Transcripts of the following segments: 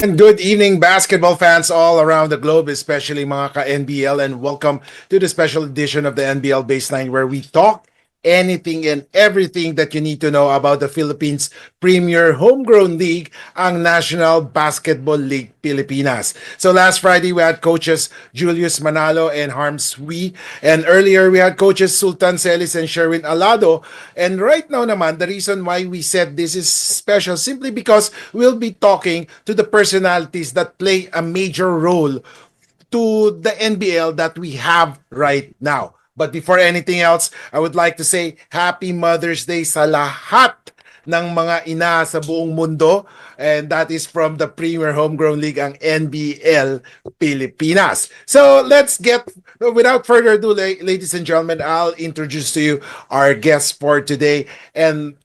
And good evening, basketball fans all around the globe, especially mga ka-NBL, and welcome to the special edition of the NBL Baseline, where we talk anything and everything that you need to know about the Philippines' premier homegrown league, ang National Basketball League Pilipinas. So last Friday, we had coaches Julius Manalo and Harms Hui, and earlier we had coaches Sultan Celis and Sherwin Alado. And right now naman, the reason why we said this is special simply because we'll be talking to the personalities that play a major role to the NBL that we have right now. But before anything else, I would like to say Happy Mother's Day sa lahat ng mga ina sa buong mundo, and that is from the Premier Homegrown League, ang NBL Pilipinas. So let's get, without further ado, ladies and gentlemen, I'll introduce to you our guest for today, and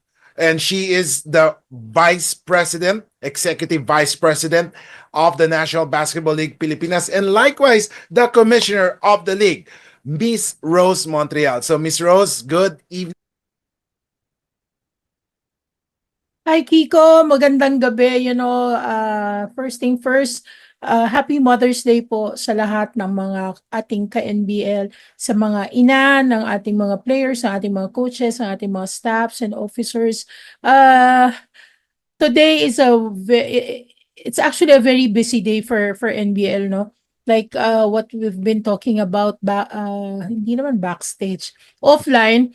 she is the Vice President, Executive Vice President of the National Basketball League Pilipinas, and likewise the Commissioner of the League, Miss Rhose Montreal. So Miss Rhose, good evening. Hi Kiko, magandang gabi. First thing first, Happy Mother's Day po sa lahat ng mga ating ka-NBL, sa mga ina ng ating mga players, sa ating mga coaches, sa ating mga staffs and officers. Today is it's actually a very busy day for NBL, no? Like what we've been talking about hindi naman backstage, offline.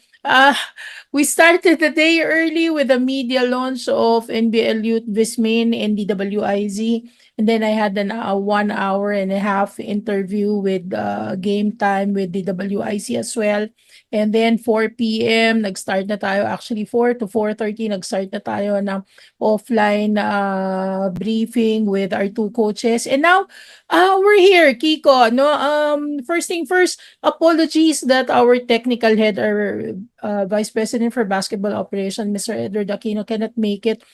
We started the day early with the media launch of NBL Youth Vismin and DWIZ. And then I had a 1 hour and a half interview with Game Time with DWIC as well. And then 4 p.m. nag-start na tayo. Actually 4 to 4:30 nag-start na tayo ng offline briefing with our two coaches. And now we're here, Kiko. No, first thing first, apologies that our technical head, our Vice President for Basketball Operations, Mr. Edward Aquino, cannot make it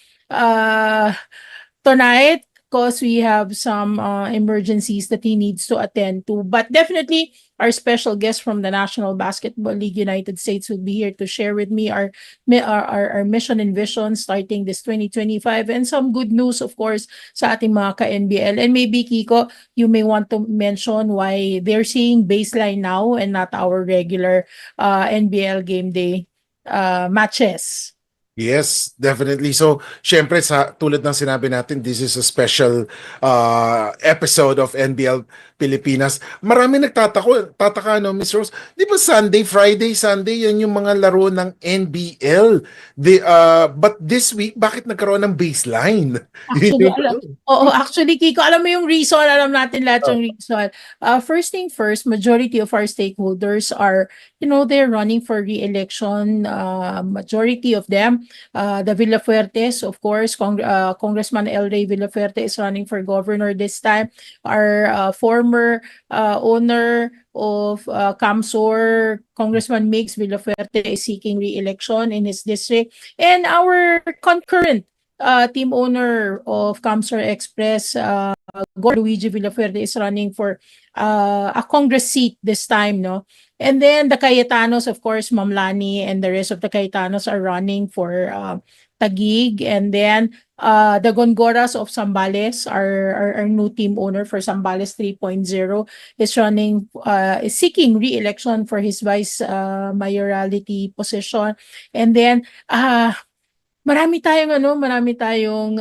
tonight because we have some emergencies that he needs to attend to. But definitely, our special guest from the National Basketball League United States will be here to share with me our mission and vision starting this 2025, and some good news, of course, sa ating mga ka-NBL. And maybe, Kiko, you may want to mention why they're seeing Baseline now and not our regular NBL game day matches. Yes, definitely. So, syempre, tulad ng sinabi natin, this is a special episode of NBL Pilipinas. Marami tataka, no, Miss Rose? Di ba Sunday, Friday, Sunday, yan yung mga laro ng NBL. But this week, bakit nagkaroon ng baseline? Actually, Kiko, alam mo yung reason, alam natin lahat yung reason. First thing first, majority of our stakeholders are, they're running for re-election. Majority of them, the Villafuertes, of course, Congressman El Rey Villafuerte is running for governor this time. Our former owner of Camsor, Congressman Mix Villafuerte, is seeking re-election in his district. And our concurrent team owner of Camsor Express, Luigi Villafuerte, is running for a Congress seat this time, no? And then the Cayetanos, of course, Ma'am Lani and the rest of the Cayetanos are running for Taguig. And then the Gongoras of Zambales, our new team owner for Zambales 3.0, is seeking re-election for his vice mayoralty position. And then marami tayong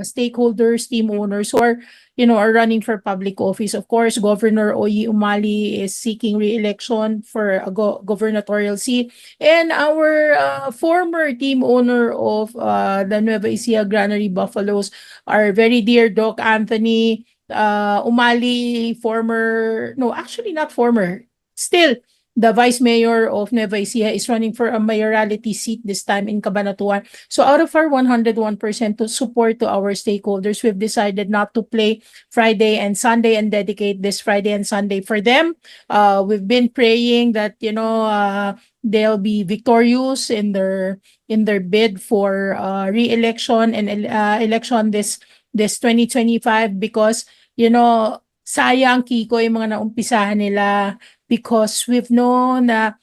stakeholders, team owners who are running for public office. Of course, Governor Oyi Umali is seeking re-election for a gubernatorial seat. And our former team owner of the Nueva Ecija Granary Buffaloes, our very dear Doc Anthony Umali, not former, still the Vice Mayor of Nueva Ecija, is running for a mayoralty seat this time in Cabanatuan. So out of our 101% to support to our stakeholders, we've decided not to play Friday and Sunday and dedicate this Friday and Sunday for them. We've been praying that they'll be victorious in their bid for re-election and election this 2025, because sayang, Kiko, yung mga naumpisahan nila, because we've known na,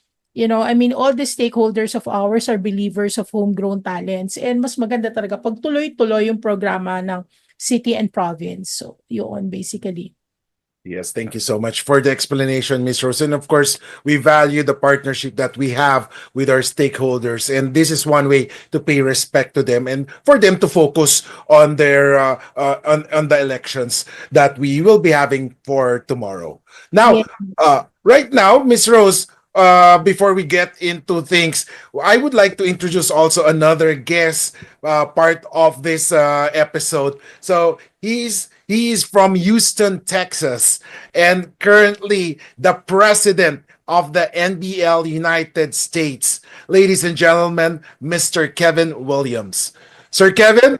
all the stakeholders of ours are believers of homegrown talents. And mas maganda talaga pag tuloy-tuloy yung programa ng city and province. So yun basically. Yes, thank you so much for the explanation, Miss Rose. And of course, we value the partnership that we have with our stakeholders. And this is one way to pay respect to them and for them to focus on their on the elections that we will be having for tomorrow. Now, right now, Miss Rose, before we get into things, I would like to introduce also another guest part of this episode. So he is from Houston, Texas, and currently the president of the NBL United States. Ladies and gentlemen, Mr. Kevin Williams. Sir Kevin,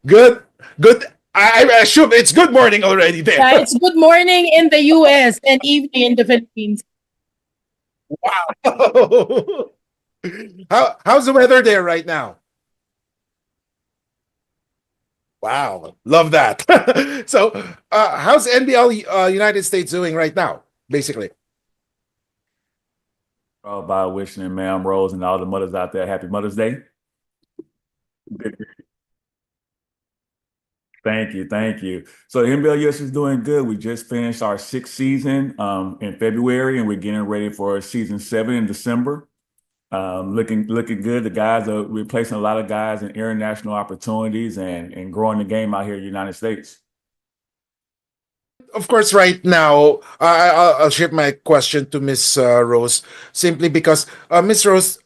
good, good. I assume it's good morning already there. Yeah, it's good morning in the US and evening in the Philippines. Wow. How's the weather there right now? Wow, love that. So, how's NBL United States doing right now? Basically, By wishing ma'am Rose and all the mothers out there happy Mother's Day. Thank you, thank you. So the NBL US is doing good. We just finished our sixth season in February, and we're getting ready for season 7 in December. Looking good. The guys are replacing a lot of guys in international opportunities and growing the game out here in the United States. of course, right now, I'll shift my question to Miss Rose simply because Miss Rose,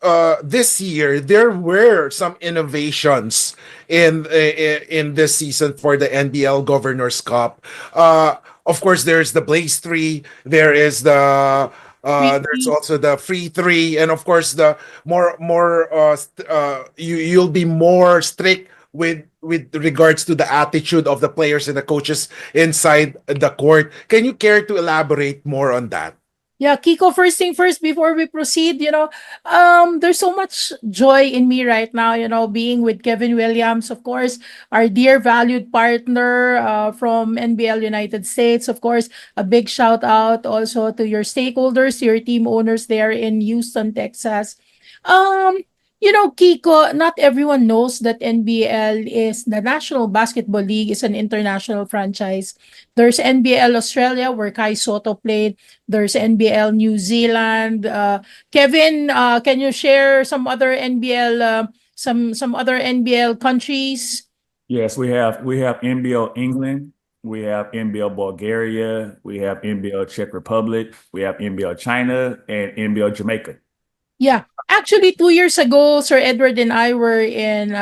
this year there were some innovations in this season for the NBL Governors Cup. Of course, there's the Blaze 3. There is the there's also the free 3, and of course the you'll be more strict with regards to the attitude of the players and the coaches inside the court. Can you care to elaborate more on that? Yeah, Kiko, first thing first, before we proceed, there's so much joy in me right now, being with Kevin Williams, of course, our dear valued partner from NBL United States. Of course, a big shout out also to your stakeholders, your team owners there in Houston, Texas. Um, Kiko, not everyone knows that NBL is the National Basketball League, is an international franchise. There's NBL Australia, where Kai Soto played. There's NBL New Zealand. Kevin, can you share some other NBL, some other NBL countries? Yes, we have NBL England, we have NBL Bulgaria, we have NBL Czech Republic, we have NBL China, and NBL Jamaica. Yeah. Actually, 2 years ago, Sir Edward and I were in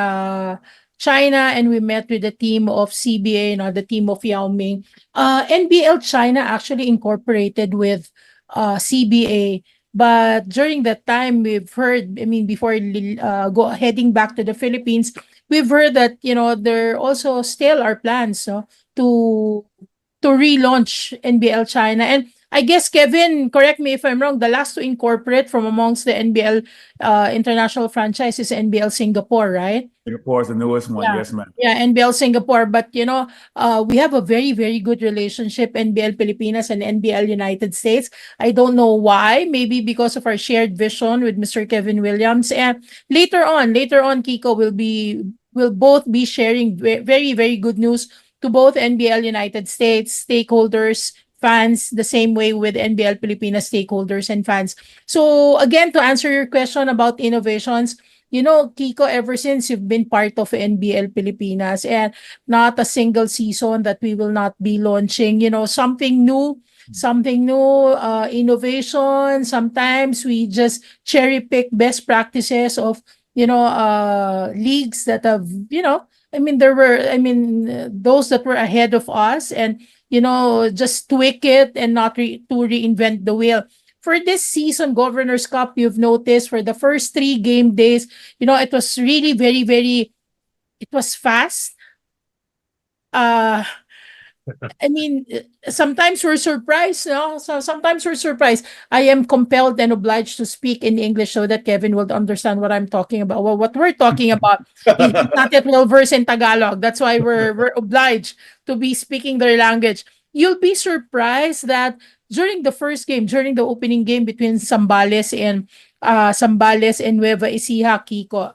China, and we met with the team of CBA, the team of Yao Ming. NBL China actually incorporated with CBA. But during that time, we've heard, before heading back to the Philippines, we've heard that, there also still are plans, to relaunch NBL China. And I guess, Kevin, correct me if I'm wrong, the last to incorporate from amongst the NBL international franchise is NBL Singapore, right? Singapore is the newest one, yes, ma'am. Yeah, NBL Singapore. But, we have a very, very good relationship, NBL-Pilipinas and NBL United States. I don't know why. Maybe because of our shared vision with Mr. Kevin Williams. And later on, Kiko will both be sharing very, very good news to both NBL United States stakeholders, fans, the same way with NBL-Pilipinas stakeholders and fans. So again, to answer your question about innovations, Kiko, ever since you've been part of NBL-Pilipinas, and not a single season that we will not be launching, something new, innovation. Sometimes we just cherry pick best practices of, leagues that have, those that were ahead of us, and just tweak it and not to reinvent the wheel. For this season, Governors Cup, you've noticed for the first 3 game days, it was really very, very, it was fast. Sometimes we're surprised, So sometimes we're surprised. I am compelled and obliged to speak in English so that Kevin will understand what I'm talking about. Well, what we're talking about. He's not yet well versed in Tagalog. That's why we're obliged to be speaking their language. You'll be surprised that during the first game, during the opening game between Zambales and Nueva Ecija, Kiko,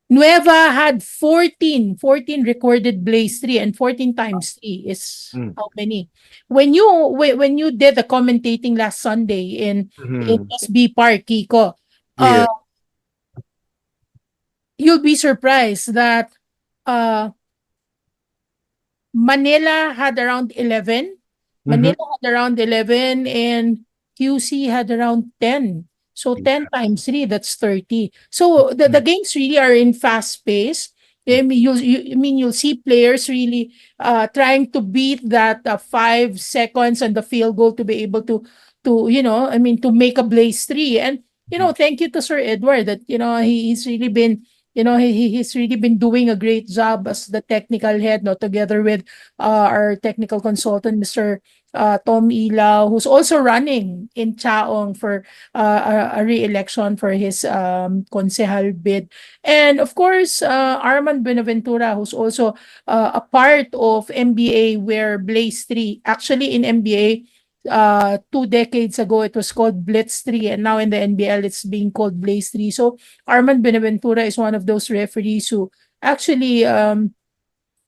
Nueva had 14 recorded Blaze 3, and 14 times 3 is Mm. how many? When you did the commentating last Sunday in Mhm. SB Park, Kiko, Yeah. uh, you'll be surprised that uh, Manila had around 11. Mhm. Manila had around 11 and QC had around 10. So 10 times 3, that's 30. So the Mm. games really are in fast pace. You'll see players really trying to beat that 5 seconds and the field goal to be able to to make a blaze 3. And thank you to Sir Edward that he's really been he's really been doing a great job as the technical head, no, together with our technical consultant, Mr. Tom Ilaw, who's also running in Chaong for a re-election for his konsehal bid. And of course, Armand Benaventura, who's also a part of NBA where Blaze 3, actually in NBA, 2 decades ago, it was called Blitz 3, and now in the NBL, it's being called Blaze 3. So Armand Benaventura is one of those referees who actually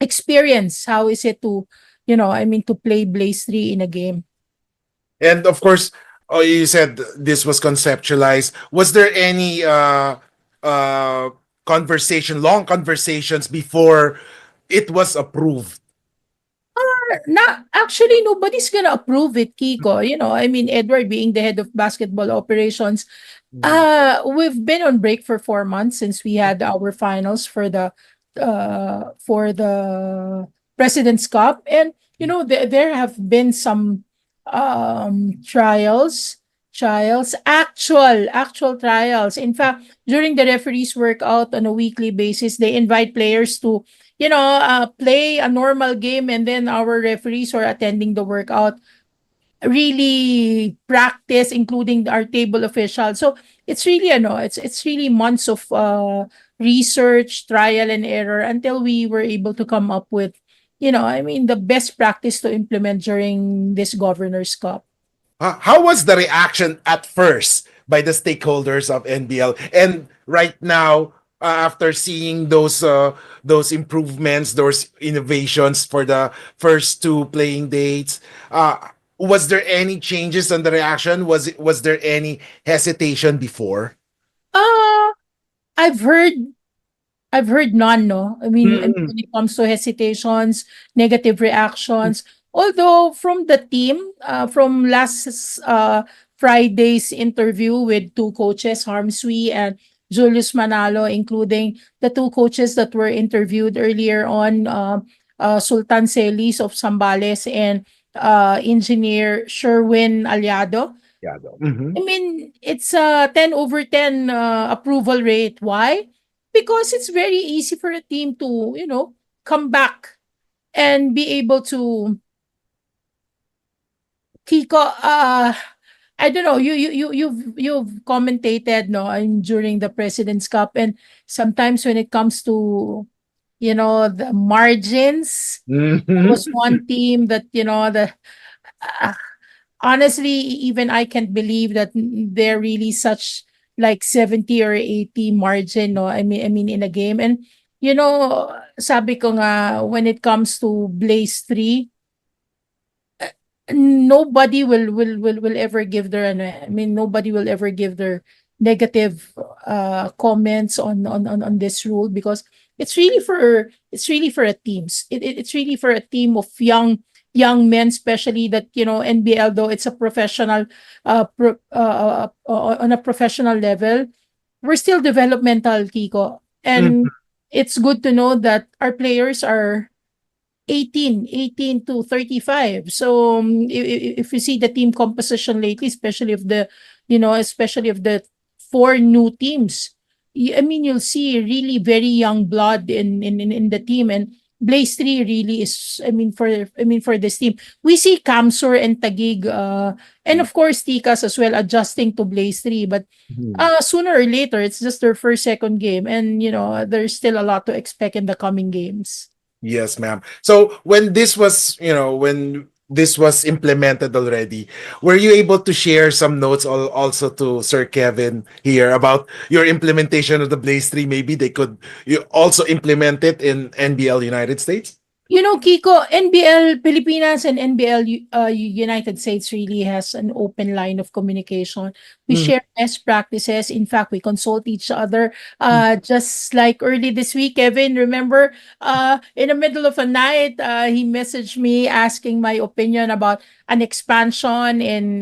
experience how is it to to play Blaze 3 in a game. And of course, oh, you said this was conceptualized. Was there any uh long conversations before it was approved? Not actually, nobody's gonna approve it, Kiko. Edward being the head of basketball operations, Mhm. we've been on break for 4 months since we had our finals for the President's Cup, and there have been some actual trials. In fact, during the referees workout on a weekly basis, they invite players to play a normal game, and then our referees who are attending the workout really practice, including our table officials. So it's really it's really months of research, trial and error until we were able to come up with the best practice to implement during this Governor's Cup. How was the reaction at first by the stakeholders of NBL? And right now, after seeing those improvements, those innovations for the first two playing dates, was there any changes on the reaction? Was there any hesitation before? Uh I've heard I've heard none, no. I mean, Mm-mm. when it comes to hesitations, negative reactions, although from the team, from last Friday's interview with two coaches, Harmsui and Julius Manalo, including the two coaches that were interviewed earlier on, Sultan Celis of Zambales and Engineer Sherwin Aliado. Yeah. Mm-hmm. I mean, it's a 10 over 10 approval rate. Why? Because it's very easy for a team to, come back and be able to Kiko, I don't know, you've commentated, no, during the President's Cup, and sometimes when it comes to the margins, there was Mm-hmm. one team that the uh, honestly, even I can't believe that they're really such like 70 or 80 margin, no. I mean in a game. And sabi ko nga, when it comes to Blaze 3, nobody will ever give their nobody will ever give their negative comments on this rule, because it's really for a teams. It's really for a team of young men, especially that NBL, though it's a professional on a professional level, we're still developmental, Kiko. And it's good to know that our players are 18 to 35. So if you see the team composition lately, especially of the four new teams, you'll see really very young blood in the team. And Blaze 3 really is, for this team. We see Kamsur and Tagig, and of course Tikas as well, adjusting to Blaze 3. But sooner or later, it's just their first, second game. And, there's still a lot to expect in the coming games. Yes, ma'am. So when this was, when this was implemented already. Were you able to share some notes also to Sir Kevin here about your implementation of the Blaze 3? Maybe they could you also implement it in NBL United States? You know, Kiko, NBL Pilipinas and NBL United States really has an open line of communication. We Mhm. share best practices. In fact, we consult each other. Just like early this week, Kevin, remember, in the middle of a night, he messaged me asking my opinion about an expansion in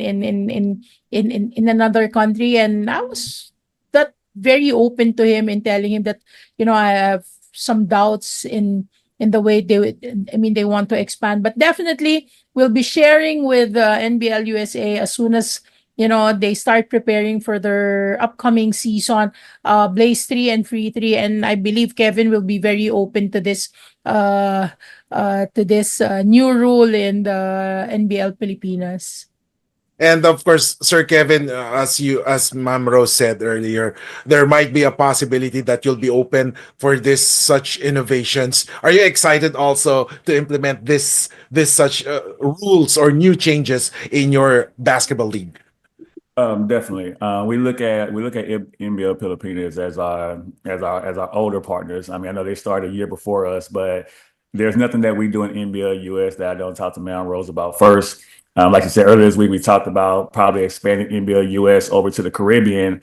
another country, and I was that very open to him and telling him that I have some doubts in the way they want to expand. But definitely, we'll be sharing with NBL USA as soon as they start preparing for their upcoming season, Blaze 3 and Free 3. And I believe Kevin will be very open to this new rule in the NBL Pilipinas. And of course, Sir Kevin, as Ma'am Rose said earlier, there might be a possibility that you'll be open for this such innovations. Are you excited also to implement this such rules or new changes in your basketball league? Definitely. We look at NBL Filipinas as our older partners. I mean, I know they started a year before us, but there's nothing that we do in NBL US that I don't talk to Mount Rose about first. Like you said earlier this week, we talked about probably expanding NBL US over to the Caribbean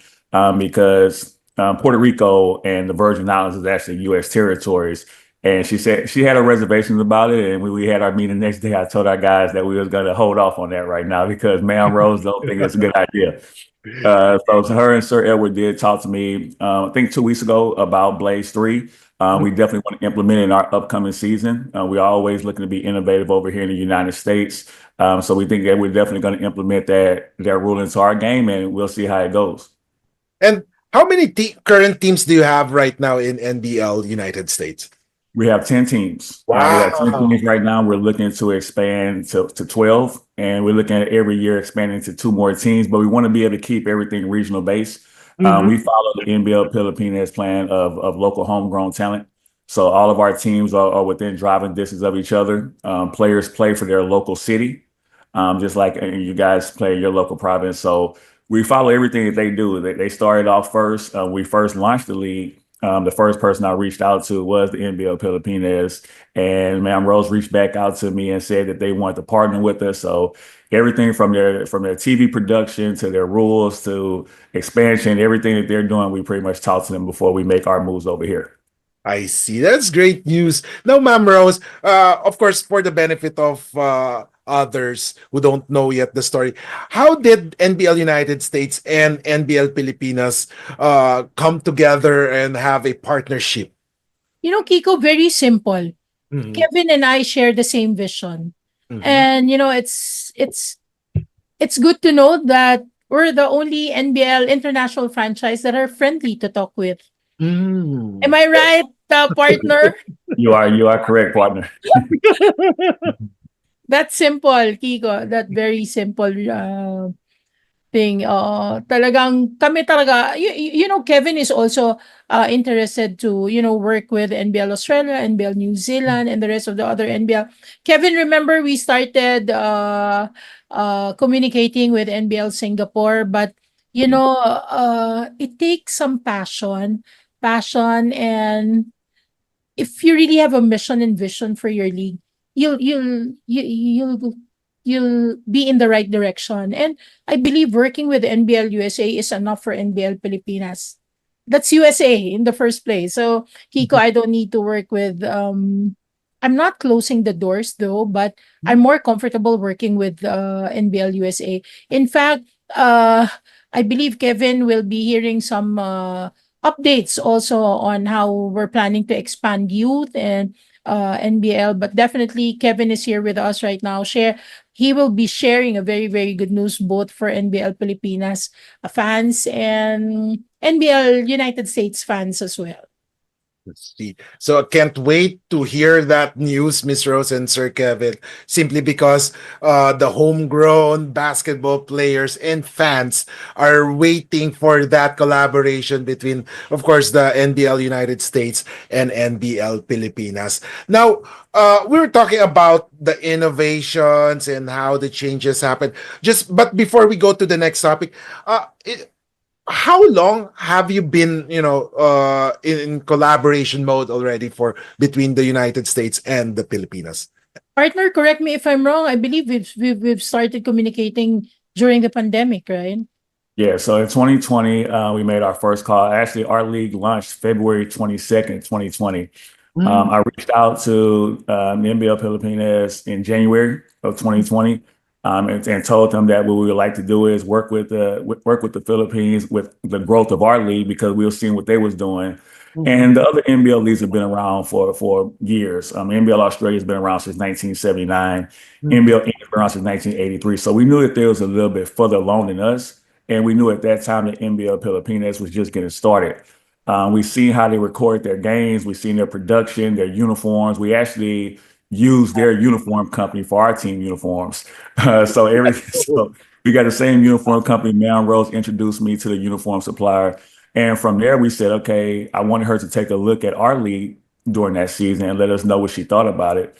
because Puerto Rico and the Virgin Islands is actually U.S. territories. And she said she had her reservations about it, and we had our meeting the next day. I told our guys that we was going to hold off on that right now because Ma'am Rose don't think it's a good idea. So her and Sir Edward did talk to me, I think 2 weeks ago about Blaze 3. We definitely want to implement it in our upcoming season. We're always looking to be innovative over here in the United States. So we think that we're definitely going to implement that rule into our game, and we'll see how it goes. And how many current teams do you have right now in NBL United States? We have 10 teams. We have 10 Wow. teams right now. We're looking to expand to 12, and we're looking at every year expanding to 2 more teams, but we want to be able to keep everything regional based. Mhm. We follow the NBL Filipinas plan of local homegrown talent. So all of our teams are within driving distance of each other. Players play for their local city, just like you guys play your local province. So we follow everything that they do. They started off first. We first launched the league. The first person I reached out to was the NBL Filipinas, and Ma'am Rose reached back out to me and said that they wanted to partner with us. So everything from their TV production to their rules to expansion, everything that they're doing, we pretty much talk to them before we make our moves over here. I see. That's great news. Now, Ma'am Rose, of course, for the benefit of others who don't know yet the story, how did NBL United States and NBL Pilipinas come together and have a partnership? Kiko, very simple. Mhm. Kevin and I share the same vision. Mhm. And it's good to know that we're the only NBL international franchise that are friendly to talk with. Am Mm. I right, partner? You are correct, partner. That's simple, Kiko. That very simple thing. Talagang kami talaga, Kevin is also interested to, work with NBL Australia, NBL New Zealand, and the rest of the other NBL. Kevin, remember we started communicating with NBL Singapore, but it takes some passion, and if you really have a mission and vision for your league, you'll you'll you, you'll you'll be in the right direction. And I believe working with NBL USA is enough for NBL Pilipinas. That's USA in the first place. So Kiko, I don't need to work with I'm not closing the doors though, but I'm more comfortable working with NBL USA. In fact, I believe Kevin will be hearing some updates also on how we're planning to expand youth and NBL. But definitely, Kevin is here with us right now. He will be sharing a very, very good news both for NBL Pilipinas fans and NBL United States fans as well. Let's see. So I can't wait to hear that news, Miss Rose and Sir Kevin, simply because the homegrown basketball players and fans are waiting for that collaboration between, of course, the NBL United States and NBL Pilipinas. Now, we were talking about the innovations and how the changes happen. But before we go to the next topic, how long have you been, in collaboration mode already for between the United States and the Filipinas? Partner, correct me if I'm wrong. I believe we've started communicating during the pandemic, right? Yeah, so in 2020, we made our first call. Actually, our league launched February 22nd, 2020. I reached out to the NBL Pilipinas in January of 2020, and told them that what we would like to do is work with the Philippines with the growth of our league, because we were seeing what they was doing. And the other NBL leagues have been around for years. NBL Australia has been around since 1979. NBL Inc. has been around since 1983. So we knew that they was a little bit further along than us. And we knew at that time that NBL Pilipinas was just getting started. We've seen how they record their games. We've seen their production, their uniforms. We actually use their uniform company for our team uniforms. So we got the same uniform company. Rhose introduced me to the uniform supplier. And from there, we said, okay, I wanted her to take a look at our league during that season and let us know what she thought about it.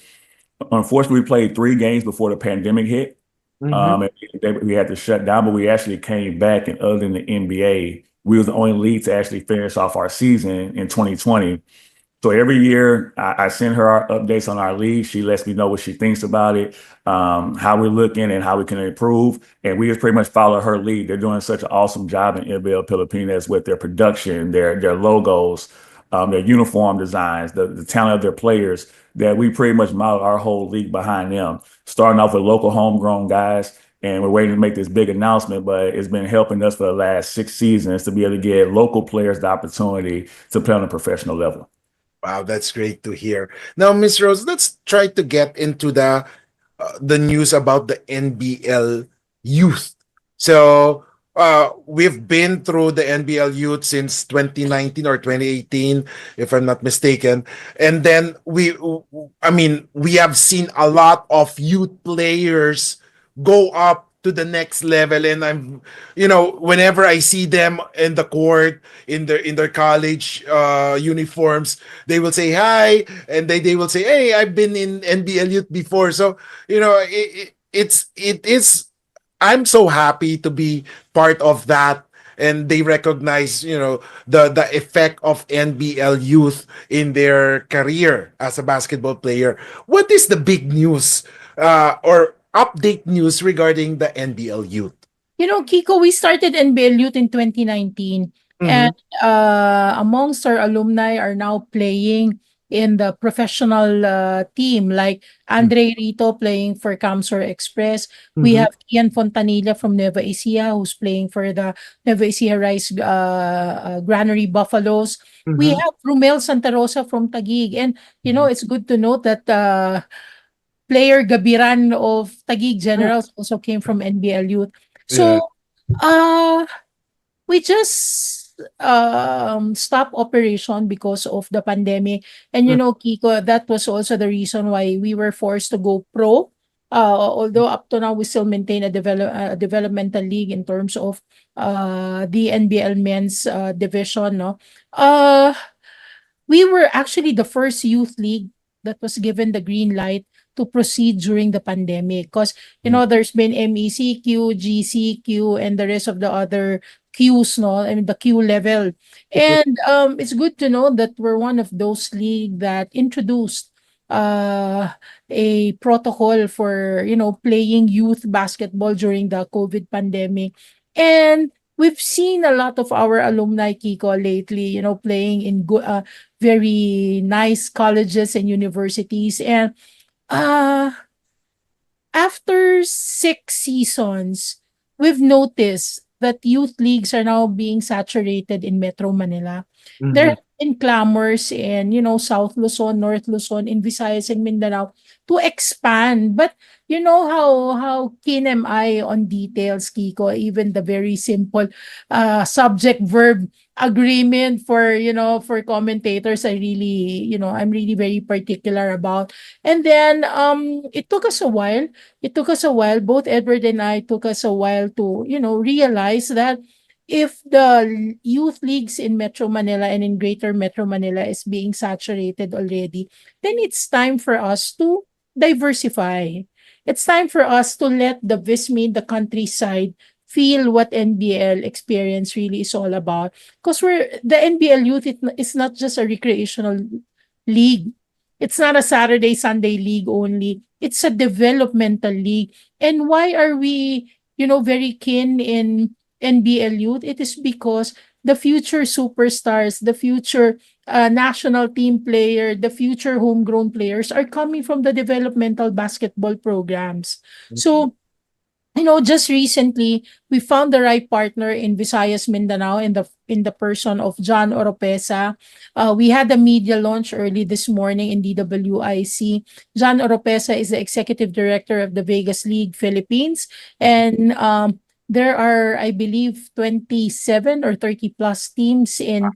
Unfortunately, we played 3 games before the pandemic hit. We had to shut down, but we actually came back. And other than the NBA, we was the only league to actually finish off our season in 2020. So every year I send her our updates on our league. She lets me know what she thinks about it, how we're looking and how we can improve. And we just pretty much follow her lead. They're doing such an awesome job in NBL Pilipinas with their production, their logos, their uniform designs, the talent of their players, that we pretty much model our whole league behind them, starting off with local homegrown guys. And we're waiting to make this big announcement, but it's been helping us for the last 6 seasons to be able to get local players the opportunity to play on a professional level. Wow, that's great to hear. Now, Miss Rose, let's try to get into the news about the NBL youth. So, we've been through the NBL youth since 2019 or 2018, if I'm not mistaken. And then we have seen a lot of youth players go up to the next level. And whenever I see them in the court, in their college uniforms, they will say hi, and they will say, "Hey, I've been in NBL youth before." So it is. I'm so happy to be part of that, and they recognize the effect of NBL youth in their career as a basketball player. What is the big news or update news regarding the NBL youth? Kiko, we started NBL Youth in 2019, and amongst our alumni are now playing in the professional team, like Andre Rito playing for Camsor Express. We have Ian Fontanilla from Nueva Ecija, who's playing for the Nueva Ecija Rice Granary Buffaloes. We have Romel Santa Rosa from Taguig. And, it's good to note that player Gabiran of Taguig Generals also came from NBL Youth. Yeah. So, we just stopped operation because of the pandemic. And Kiko, that was also the reason why we were forced to go pro. Although up to now we still maintain a developmental league in terms of the NBL men's division. No, we were actually the first youth league that was given the green light to proceed during the pandemic, because there's been MECQ, GCQ, and the rest of the other Qs, no, I mean the Q level. And it's good to know that we're one of those league that introduced a protocol for playing youth basketball during the COVID pandemic. And we've seen a lot of our alumni, Kiko, lately, playing in very nice colleges and universities. And after 6 seasons, we've noticed that youth leagues are now being saturated in Metro Manila. There have in clamors in, South Luzon, North Luzon, in Visayas and Mindanao to expand. But you know how keen am I on details, Kiko? Even the very simple subject verb agreement for, for commentators, I'm really very particular about. And then it took us a while. Both Edward and I took us a while to, realize that if the youth leagues in Metro Manila and in Greater Metro Manila is being saturated already, then it's time for us to diversify. It's time for us to let the Visme, the countryside, feel what NBL experience really is all about. Because the NBL youth is not just a recreational league. It's not a Saturday, Sunday league only. It's a developmental league. And why are we, very keen in NBL youth? It is because the future superstars, the future national team player, the future homegrown players are coming from the developmental basketball programs. So, just recently we found the right partner in Visayas, Mindanao, in the person of John Oropesa. We had a media launch early this morning in DWIC. John Oropesa is the executive director of the Vegas League Philippines, and there are, I believe, 27 or 30 plus teams in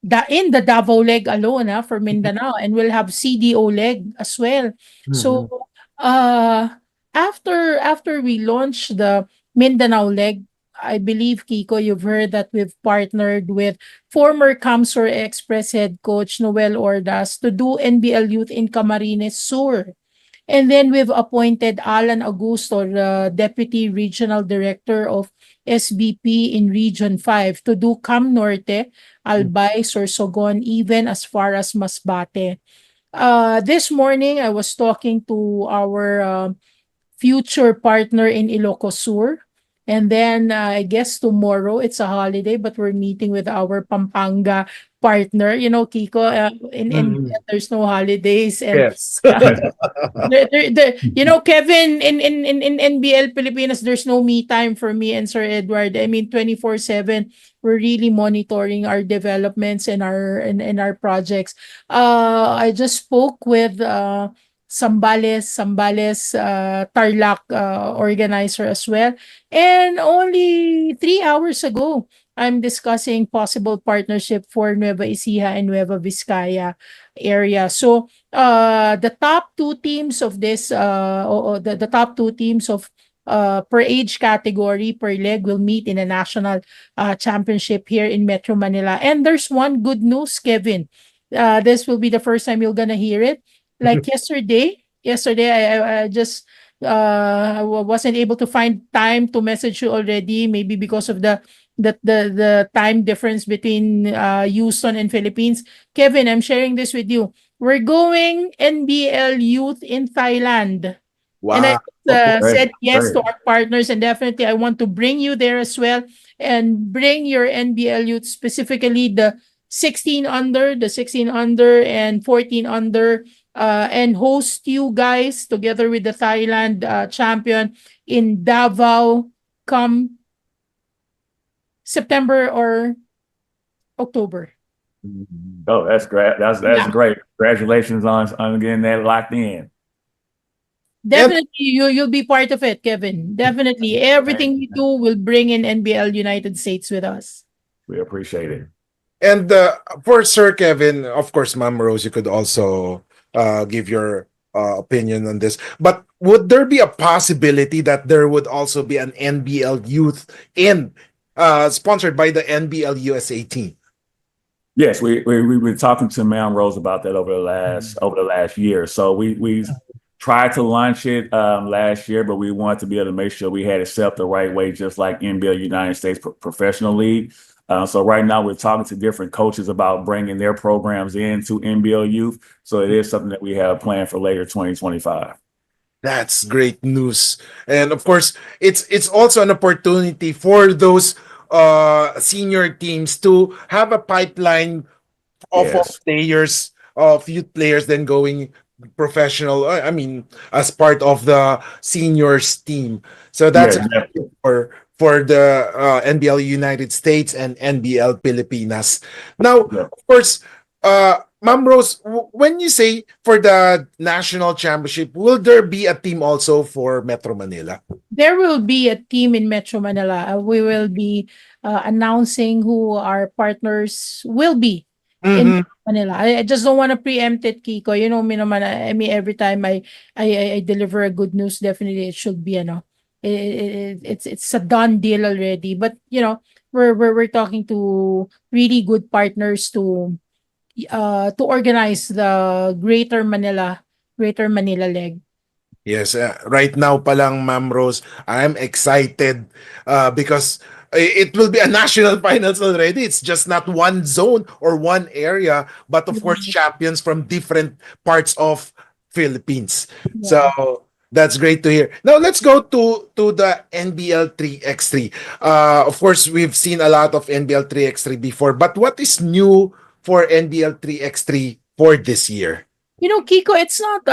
the Davao leg alone, for Mindanao, and we'll have CDO leg as well. So uh after we launch the Mindanao leg, I believe, Kiko, you've heard that we've partnered with former Camsur Express head coach Noel Ordas to do NBL Youth in Camarines Sur. And then we've appointed Alan Augusto, the Deputy Regional Director of SBP in Region 5, to do Cam Norte, Albay, Sorsogon, even as far as Masbate. This morning, I was talking to our future partner in Ilocos Sur. And then I guess tomorrow it's a holiday, but we're meeting with our Pampanga partner. Kiko, there's no holidays. And Yes. Kevin, in NBL-Pilipinas, there's no me time for me and Sir Edward. I mean, 24/7, we're really monitoring our developments and our projects. I just spoke with Sambales Tarlac organizer as well. And only 3 hours ago, I'm discussing possible partnership for Nueva Ecija and Nueva Vizcaya area. So the top two teams of this, the top two teams of per age category, per leg, will meet in a national championship here in Metro Manila. And there's one good news, Kevin. This will be the first time you're gonna hear it. Like yesterday I just wasn't able to find time to message you already, maybe because of the time difference between Houston and Philippines. Kevin, I'm sharing this with you. We're going NBL Youth in Thailand. And I Wow. Great, said yes great. to our partners, and definitely I want to bring you there as well, and bring your NBL youth, specifically the 16 under, and 14 under, and host you guys together with the Thailand champion in Davao come September or October. Oh, that's great. That's Yeah. great. Congratulations on getting that locked in. Definitely, you'll be part of it, Kevin. Definitely, everything we do will bring in NBL United States with us. We appreciate it. And for Sir Kevin, of course, Ma'am Rose, you could also give your opinion on this. But would there be a possibility that there would also be an NBL Youth in sponsored by the NBL-USA team? Yes, we've been talking to Ma'am Rose about that over the last year. So we tried to launch it last year, but we wanted to be able to make sure we had it set up the right way, just like NBL United States Professional League. So right now we're talking to different coaches about bringing their programs into NBL Youth. So it is something that we have planned for later 2025. That's great news. And of course, it's also an opportunity for those senior teams to have a pipeline of Yes. players, of youth players, then going professional. I mean, as part of the seniors team. So that's Yeah, definitely. for the NBL United States and NBL Pilipinas. Now, Yeah. of course, Ma'am Rose, when you say for the national championship, will there be a team also for Metro Manila? There will be a team in Metro Manila. We will be announcing who our partners will be in Mm-hmm. Manila. I just don't want to preempt it, Kiko. You know me naman. I mean, every time I deliver a good news, definitely it should be it's a done deal already. But we're talking to really good partners to organize the Greater Manila leg. Yes, right now pa lang, Ma'am Rose, I'm excited because it will be a national finals already. It's just not one zone or one area, but of course champions from different parts of Philippines. So Yeah. that's great to hear. Now let's go to the NBL 3x3. Of course, we've seen a lot of NBL 3x3 before, but what is new for NBL 3x3 for this year? Kiko, it's not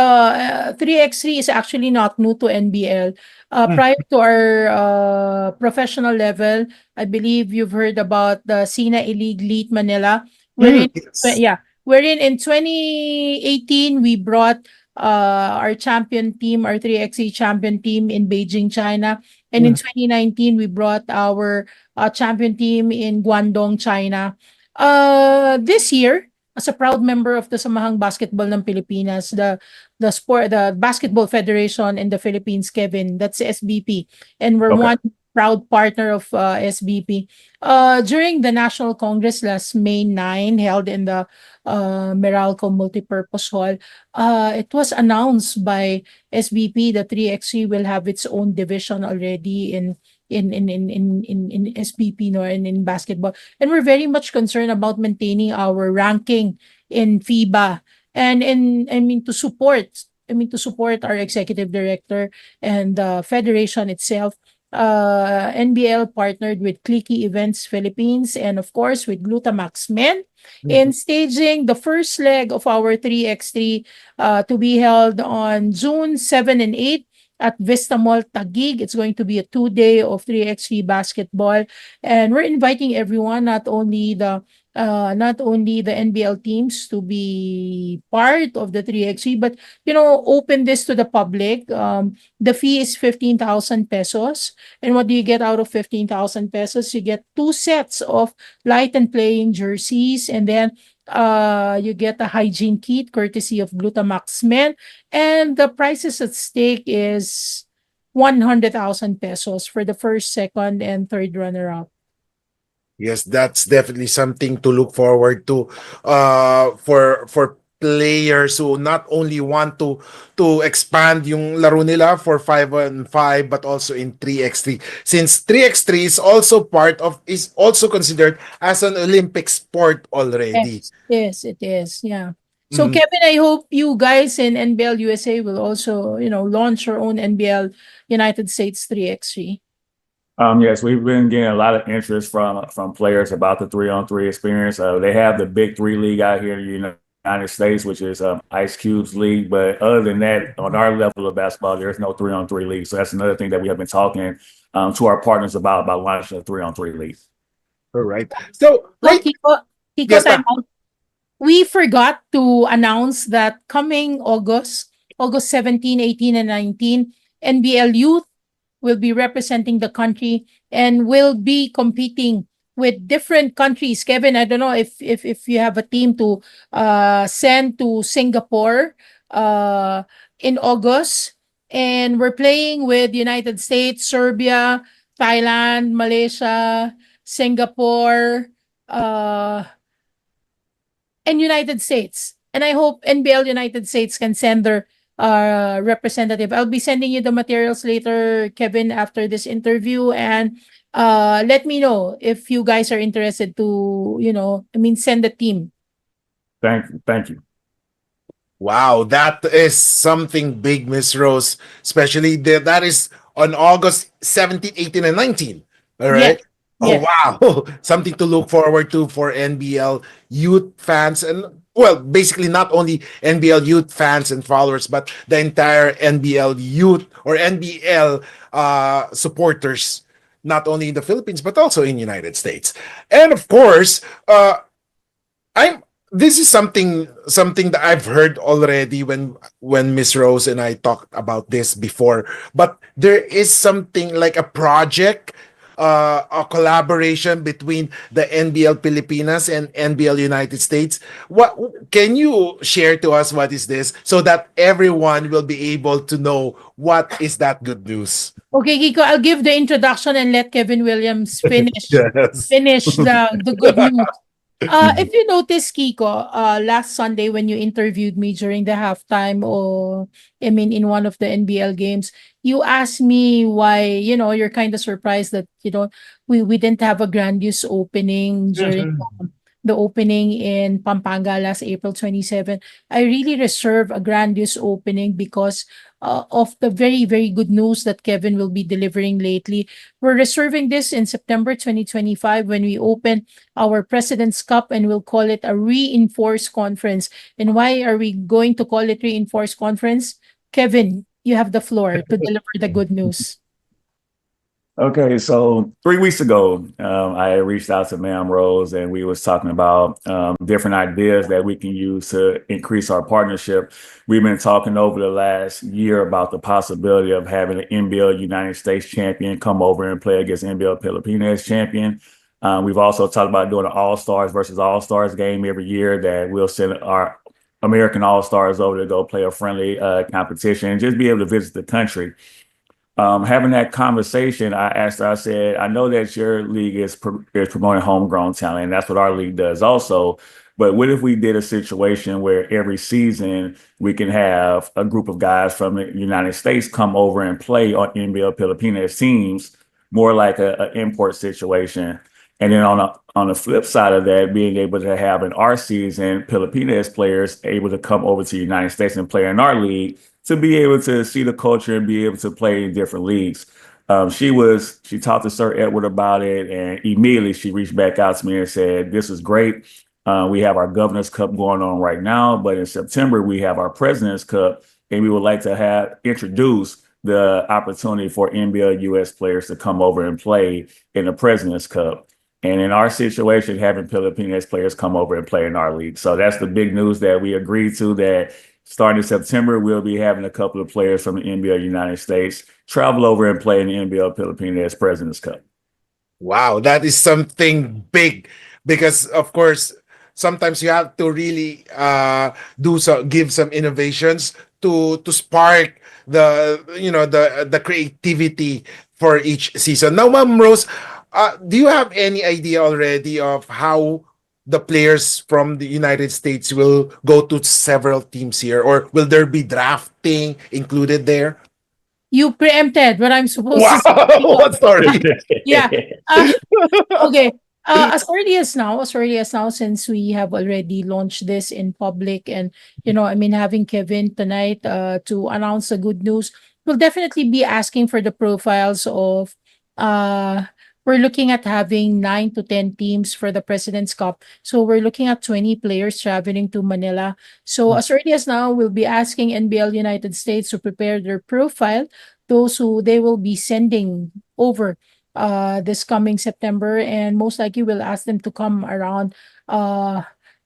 3x3 is actually not new to NBL. Mm, Prior to our professional level, I believe you've heard about the SINA E-League Elite Manila. Wherein yes. yeah, wherein in 2018 we brought our champion team, our 3x3 champion team in Beijing, China. And in Mm, 2019 we brought our champion team in Guangdong, China. This year, as a proud member of the Samahang Basketball ng Pilipinas, the Basketball Federation in the Philippines, Kevin, that's SBP, and we're Okay. one proud partner of SBP. During the National Congress last May 9, held in the Meralco Multipurpose Hall, it was announced by SBP that 3XC will have its own division already in SBP, no, and in basketball. And we're very much concerned about maintaining our ranking in FIBA, and to support our executive director and the federation itself. NBL partnered with Clicky Events Philippines and of course with Glutamax Men in mhm. staging the first leg of our 3x3 to be held on June 7 and 8 at Vista Mall Taguig. It's going to be a 2-day of 3x3 basketball, and we're inviting everyone, not only the NBL teams to be part of the 3x3, but open this to the public. The fee is 15,000 pesos, and what do you get out of 15,000 pesos? You get two sets of light and playing jerseys, and then you get a hygiene kit courtesy of Glutamax Men, and the prices at stake is 100,000 pesos for the first, second, and third runner-up. Yes, that's definitely something to look forward to for players who not only want to expand yung laro nila for 5-on-5 but also in 3x3, since 3x3 is also considered as an Olympic sport already. Yes, yes, it is. Yeah. So, Mm. Kevin, I hope you guys in NBL USA will also, launch your own NBL United States 3x3. Yes, we've been getting a lot of interest from players about the 3-on-3 experience. They have the Big Three League out here in the United States, which is Ice Cube's league. But other than that, on our level of basketball, there's no 3-on-3 league. So that's another thing that we have been talking to our partners about launching a 3-on-3 league. All right. So, So, right. Kiko, Yes, time ma'am. out. We forgot to announce that coming August 17, 18, and 19, NBL Youth will be representing the country and will be competing with different countries. Kevin, I don't know if you have a team to send to Singapore in August, and we're playing with United States, Serbia, Thailand, Malaysia, Singapore, uh, and United States. And I hope NBL United States can send their representative. I'll be sending you the materials later, Kevin, after this interview. And let me know if you guys are interested to, send the team. Thank you. Wow, that is something big, Miss Rose. Especially that is on August 17, 18, and 19. All Yes, right. Oh, yes. wow. Something to look forward to for NBL youth fans and, well, basically not only NBL youth fans and followers, but the entire NBL youth or NBL supporters, not only in the Philippines, but also in United States. And of course, I'm this is something that I've heard already when Miss Rose and I talked about this before. But there is something like a project, a collaboration between the NBL Pilipinas and NBL United States. What can you share to us? What is this, so that everyone will be able to know what is that good news? Okay, Kiko, I'll give the introduction and let Kevin Williams Yes. finish the good news. If you notice, Kiko, last Sunday when you interviewed me during the halftime, or I mean, in one of the NBL games, you asked me why, you're kind of surprised that, we didn't have a grandiose opening during Mhm. the opening in Pampanga last April 27. I really reserve a grandiose opening because of the very, very good news that Kevin will be delivering lately. We're reserving this in September 2025 when we open our President's Cup, and we'll call it a reinforced conference. And why are we going to call it reinforced conference? Kevin, you have the floor to deliver the good news. Okay, so 3 weeks ago, I reached out to Ma'am Rose, and we was talking about different ideas that we can use to increase our partnership. We've been talking over the last year about the possibility of having an NBL United States champion come over and play against NBL-Pilipinas champion. We've also talked about doing an All-Stars versus All-Stars game every year, that we'll send our American All-Stars over to go play a friendly competition and just be able to visit the country. Having that conversation, I asked her, I said, I know that your league is promoting homegrown talent, and that's what our league does also. But what if we did a situation where every season we can have a group of guys from the United States come over and play on NBL-Pilipinas teams, more like an import situation. And then on the flip side of that, being able to have in our season Filipinas players able to come over to the United States and play in our league, to be able to see the culture and be able to play in different leagues. She talked to Sir Edward about it, and immediately she reached back out to me and said, "This is great. We have our Governor's Cup going on right now, but in September we have our President's Cup, and we would like to introduce the opportunity for NBL US players to come over and play in the President's Cup." And in our situation, having Filipinas players come over and play in our league. So that's the big news that we agreed to, that starting in September, we'll be having a couple of players from the NBL United States travel over and play in the NBL-Pilipinas President's Cup. Wow, that is something big, because of course sometimes you have to really give some innovations to spark the creativity for each season. Now, Ma'am Rose, do you have any idea already of how the players from the United States will go to several teams here, or will there be drafting included there? You preempted what I'm supposed to Wow, say. what story? Yeah. Uh, okay. As early as now, since we have already launched this in public, and having Kevin tonight to announce the good news, we'll definitely be asking for the profiles of we're looking at having 9 to 10 teams for the President's Cup. So we're looking at 20 players traveling to Manila. So as early as now, we'll be asking NBL United States to prepare their profile, those who they will be sending over this coming September, and most likely we'll ask them to come around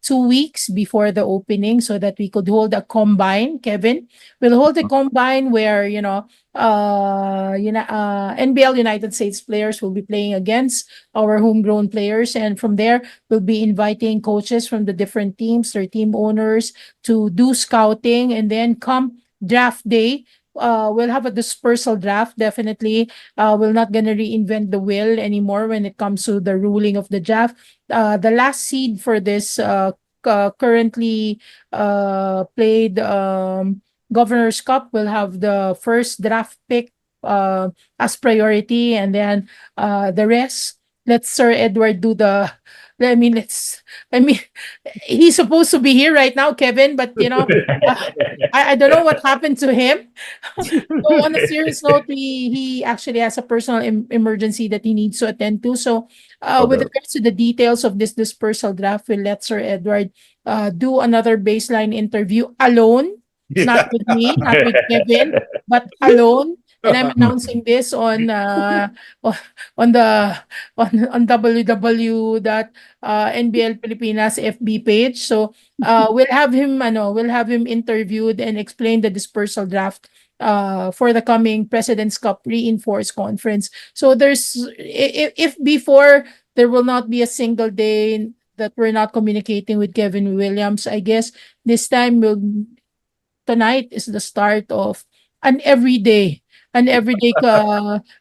2 weeks before the opening so that we could hold a combine. Kevin, we'll hold a combine where NBL United States players will be playing against our homegrown players, and from there we'll be inviting coaches from the different teams, their team owners, to do scouting, and then come draft day, we'll have a dispersal draft. Definitely, we're not gonna reinvent the wheel anymore when it comes to the ruling of the draft. The last seed for this currently played Governor's Cup will have the first draft pick as priority, and then the rest. Let Sir Edward do the. I mean, he's supposed to be here right now, Kevin, but I don't know what happened to him. So on a serious note, he actually has a personal emergency that he needs to attend to. So with Okay. regards to the details of this dispersal draft, we'll let Sir Edward do another baseline interview alone, not Yeah. with me, not with Kevin, but alone. and I'm announcing this on on the on www dot NBL Pilipinas FB page. So we'll have him interviewed and explain the dispersal draft for the coming President's Cup Reinforced Conference. So if before there will not be a single day that we're not communicating with Kevin Williams, I guess this time tonight is the start of an everyday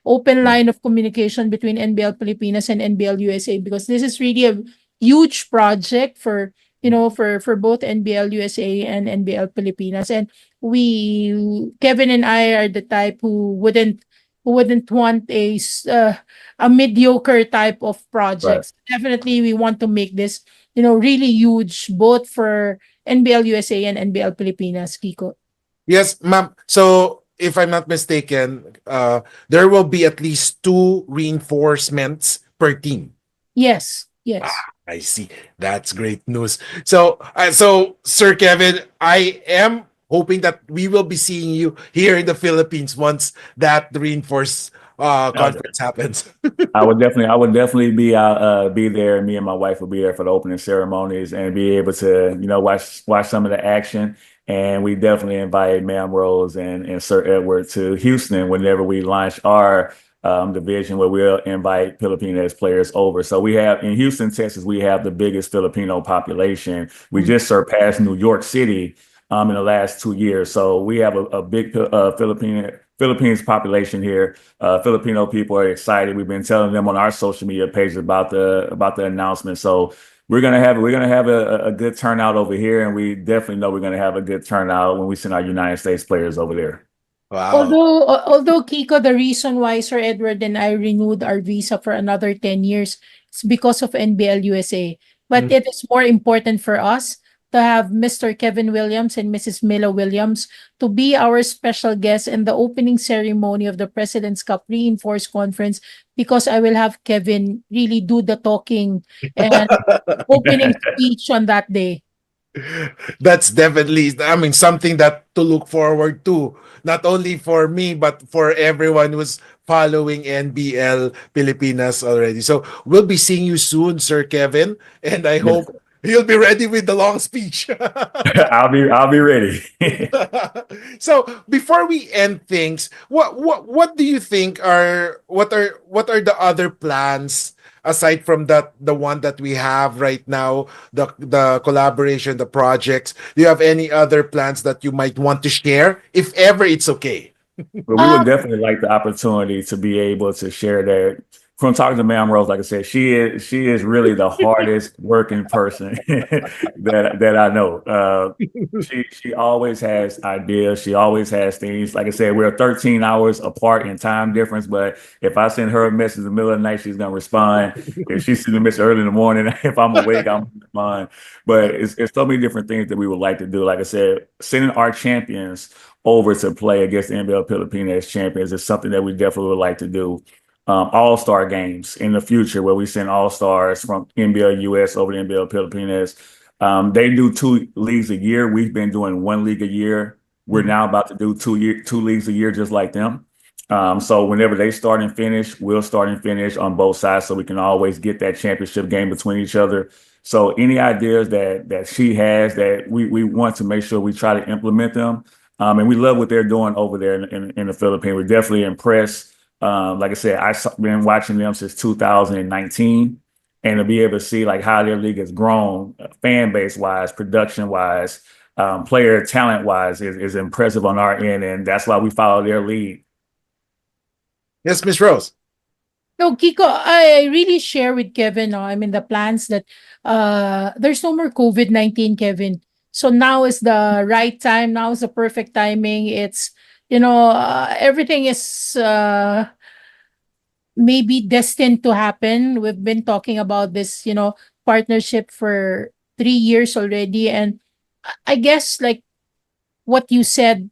open line of communication between NBL Pilipinas and NBL USA, because this is really a huge project for for both NBL USA and NBL Pilipinas. And Kevin and I are the type who wouldn't want a mediocre type of Right. projects. Definitely we want to make this really huge, both for NBL USA and NBL Pilipinas, Kiko. Yes, ma'am. So if I'm not mistaken, there will be at least two reinforcements per team. Yes, yes. I see. That's great news. So Sir Kevin, I am hoping that we will be seeing you here in the Philippines once that reinforced conference happens. I would definitely be there. Me and my wife will be there for the opening ceremonies and be able to, watch some of the action. And we definitely invite Ma'am Rose and Sir Edward to Houston whenever we launch our division, where we'll invite Filipino players over. So we have in Houston, Texas, we have the biggest Filipino population. We just surpassed New York City in the last 2 years. So we have a big Philippines population here. Filipino people are excited. We've been telling them on our social media pages about the announcement. So we're gonna have a good turnout over here, and we definitely know we're gonna have a good turnout when we send our United States players over there. Wow. Although Kiko, the reason why Sir Edward and I renewed our visa for another 10 years is because of NBL USA. But it is more important for us to have Mr. Kevin Williams and Mrs. Mila Williams to be our special guests in the opening ceremony of the President's Cup Reinforced Conference, because I will have Kevin really do the talking and opening speech on that day. That's definitely, I mean, something that to look forward to, not only for me, but for everyone who's following NBL Pilipinas already. So we'll be seeing you soon, Sir Kevin, and I Yes. hope you'll be ready with the long speech. I'll be ready. So before we end things, what do you think are what are the other plans aside from the one that we have right now, the collaboration, the projects? Do you have any other plans that you might want to share, if ever it's okay? But we would definitely like the opportunity to be able to share that. From talking to Ma'am Rose, like I said, she is really the hardest working person that I know. She always has ideas. She always has things. Like I said, we're 13 hours apart in time difference, but if I send her a message in the middle of the night, she's gonna respond. If she sends a message early in the morning, if I'm awake, I'm gonna respond. But it's so many different things that we would like to do. Like I said, sending our champions over to play against the NBL Pilipinas champions is something that we definitely would like to do. All-star games in the future, where we send all-stars from NBL US over to NBL Pilipinas. They do 2 leagues a year. We've been doing 1 league a year. We're now about to do 2 leagues a year, just like them. So whenever they start and finish, we'll start and finish on both sides, so we can always get that championship game between each other. So any ideas that she has, that we want to make sure we try to implement them. And we love what they're doing over there in the Philippines. We're definitely impressed. Like I said, I've been watching them since 2019, and to be able to see like how their league has grown, fan base wise, production wise, player talent wise, is impressive on our end, and that's why we follow their lead. Yes, Miss Rose. No, Kiko, I really share with Kevin, I mean, the plans that there's no more COVID-19, Kevin. So now is the right time. Now is the perfect timing. It's, everything is maybe destined to happen. We've been talking about this, partnership for 3 years already. And I guess, like what you said,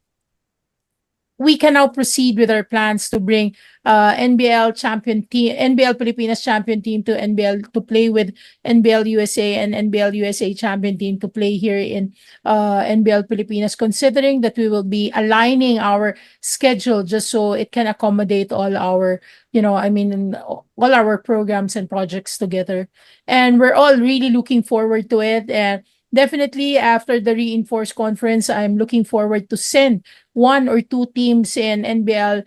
we can now proceed with our plans to bring NBL champion team, NBL-Pilipinas champion team to NBL to play with NBL-USA and NBL-USA champion team to play here in NBL-Pilipinas, considering that we will be aligning our schedule just so it can accommodate all our, all our programs and projects together. And we're all really looking forward to it. And definitely after the reinforced conference, I'm looking forward to send one or two teams in NBL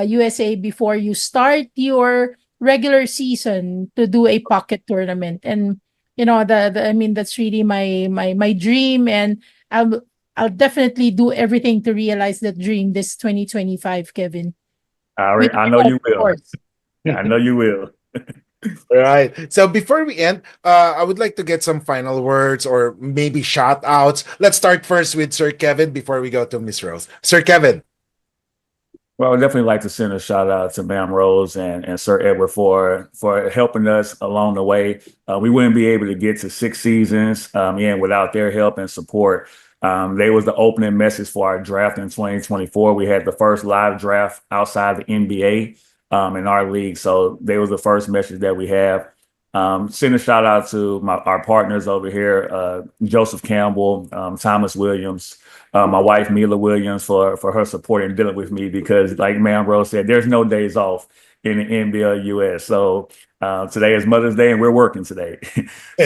USA before you start your regular season to do a pocket tournament. And that's really my dream, and I'll definitely do everything to realize that dream this 2025, Kevin. With I your know help, you of will. course. I know you will. All right. So before we end, I would like to get some final words or maybe shout outs. Let's start first with Sir Kevin before we go to Miss Rose. Sir Kevin. Well, I'd definitely like to send a shout out to Ma'am Rose and Sir Edward for helping us along the way. We wouldn't be able to get to 6 seasons without their help and support. They was the opening message for our draft in 2024. We had the first live draft outside the NBA in our league, so they was the first message that we have. Send a shout out to our partners over here, Joseph Campbell, Thomas Williams, my wife Mila Williams for her support and dealing with me, because like Ma'am Rose said, there's no days off in the NBL US. So today is Mother's Day and we're working today.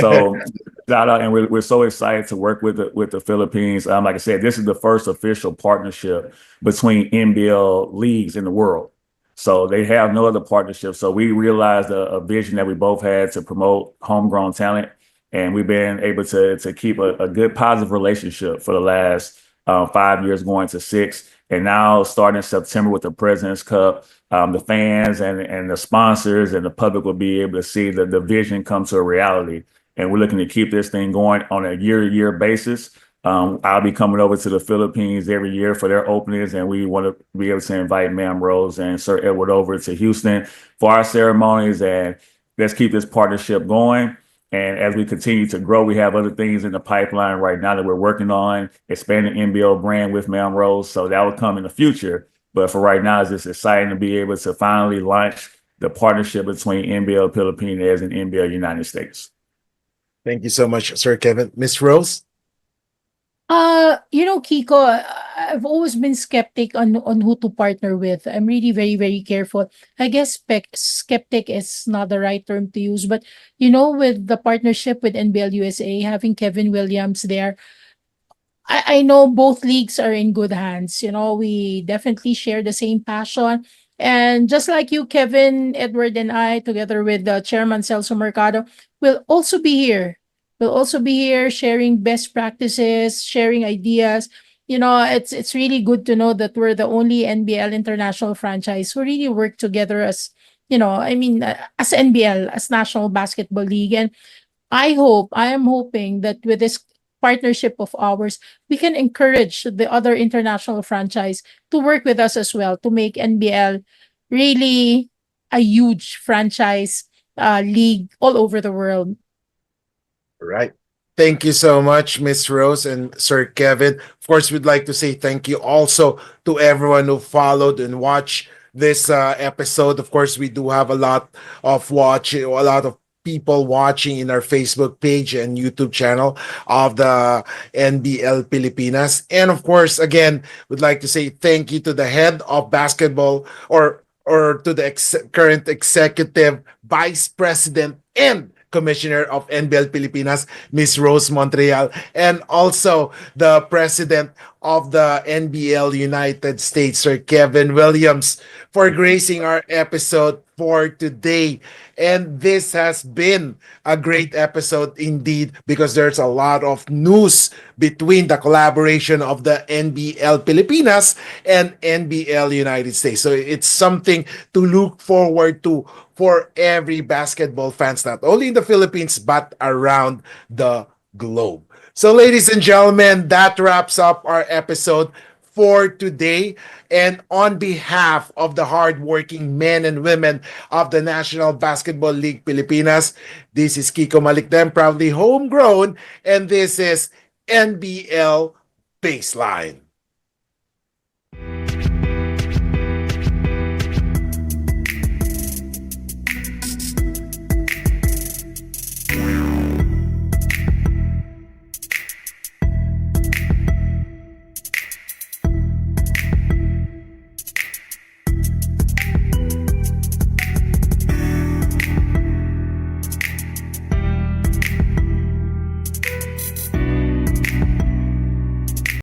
So shout out, and we're so excited to work with the Philippines. Like I said, this is the first official partnership between NBL leagues in the world. So they have no other partnership. So we realized a vision that we both had to promote homegrown talent, and we've been able to keep a good positive relationship for the last 5 years, going to 6. And now starting in September with the President's Cup, the fans and the sponsors and the public will be able to see the vision come to a reality. And we're looking to keep this thing going on a year-to-year basis. I'll be coming over to the Philippines every year for their openings, and we want to be able to invite Ma'am Rose and Sir Edward over to Houston for our ceremonies, and let's keep this partnership going. And as we continue to grow, we have other things in the pipeline right now that we're working on, expanding the NBL brand with Ma'am Rose. So that will come in the future. But for right now, it's just exciting to be able to finally launch the partnership between NBL-Pilipinas and NBL-United States. Thank you so much, Sir Kevin. Miss Rose? Kiko, I've always been skeptic on who to partner with. I'm really very, very careful. I guess skeptic is not the right term to use, but with the partnership with NBL USA, having Kevin Williams there, I know both leagues are in good hands. We definitely share the same passion. And just like you, Kevin, Edward, and I, together with the chairman, Celso Mercado, will also be here. We'll also be here sharing best practices, sharing ideas. It's really good to know that we're the only NBL international franchise who really work together as, as NBL, as National Basketball League. And I am hoping that with this partnership of ours, we can encourage the other international franchise to work with us as well to make NBL really a huge franchise league all over the world. Right. Thank you so much, Miss Rose and Sir Kevin. Of course, we'd like to say thank you also to everyone who followed and watched this episode. Of course, we do have a lot of people watching in our Facebook page and YouTube channel of the NBL Pilipinas. And of course, again, we'd like to say thank you to the head of basketball or to the current executive vice president and commissioner of NBL Pilipinas, Miss Rose Montreal, and also the president of the NBL United States, Sir Kevin Williams, for gracing our episode for today. And this has been a great episode indeed, because there's a lot of news between the collaboration of the NBL Pilipinas and NBL United States. So it's something to look forward to for every basketball fans, not only in the Philippines, but around the globe. So ladies and gentlemen, that wraps up our episode for today. And on behalf of the hardworking men and women of the National Basketball League Pilipinas, this is Kiko Malikdem, proudly homegrown, and this is NBL Baseline.